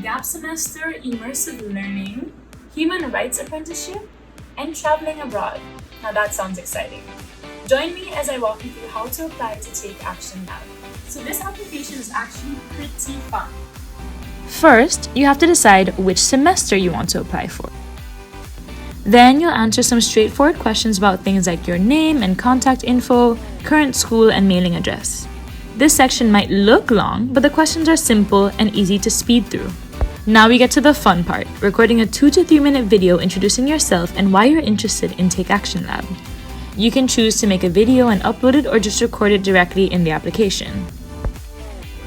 gap semester, immersive learning, human rights apprenticeship, and traveling abroad. Now that sounds exciting. Join me as I walk you through how to apply to Take Action Lab. So this application is actually pretty fun. First, you have to decide which semester you want to apply for. Then you'll answer some straightforward questions about things like your name and contact info, current school, and mailing address. This section might look long, but the questions are simple and easy to speed through. Now we get to the fun part, recording a 2 to 3 minute video introducing yourself and why you're interested in Take Action Lab. You can choose to make a video and upload it or just record it directly in the application.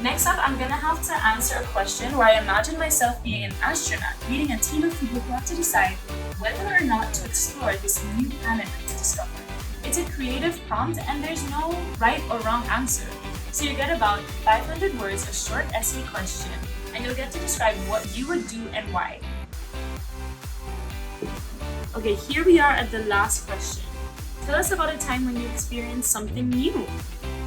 Next up, I'm gonna have to answer a question where I imagine myself being an astronaut, leading a team of people who have to decide whether or not to explore this new planet to discover. It's a creative prompt and there's no right or wrong answer. So you get about 500 words, a short essay question, and you'll get to describe what you would do and why. Okay, here we are at the last question. Tell us about a time when you experienced something new.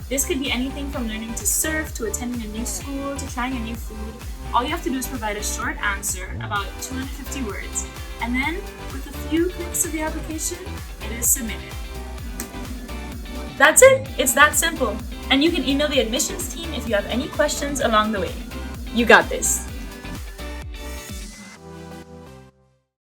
This could be anything from learning to surf, to attending a new school, to trying a new food. All you have to do is provide a short answer, about 250 words. And then, with a few clicks of the application, it is submitted. That's it! It's that simple. And you can email the admissions team if you have any questions along the way. You got this.